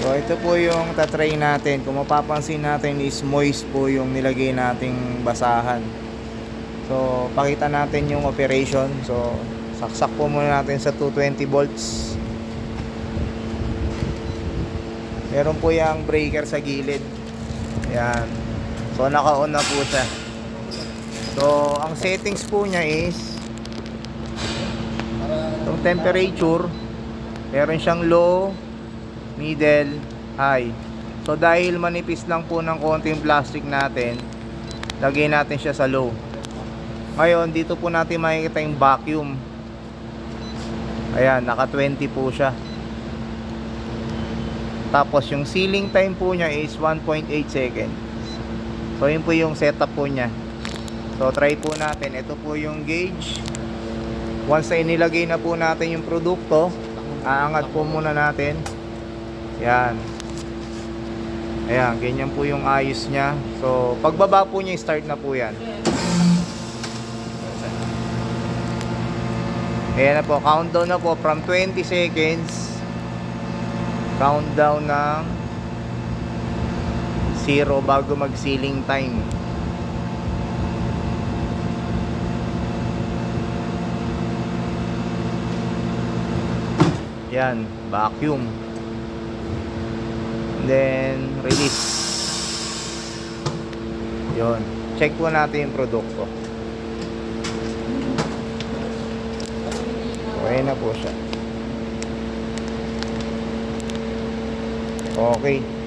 So ito po yung tatry natin. Kung mapapansin natin is moist po yung nilagay nating basahan. So pakita natin yung operation. So saksak po muna natin sa 220 volts. Meron po yung breaker sa gilid. Ayan. So naka-on na po siya. So ang settings po niya is itong temperature, meron siyang low, middle, high. So dahil manipis lang po ng konti yung plastic natin, lagay natin siya sa low. Ngayon dito po natin makikita yung vacuum. Ayan, naka 20 po siya. Tapos yung sealing time po niya is 1.8 seconds. So yun po yung setup po niya. So try po natin. Ito po yung gauge. Once na inilagay na po natin yung produkto, aangat po muna natin. Yan. Ayan, ganyan po yung ayos niya. So pagbaba po niya, start na po yan. Ayan na po, countdown na po from 20 seconds. Countdown ng 0 bago mag sealing time. Yan, vacuum. And then release. Yon. Check po natin yung produkto. Okay na po siya. Okay.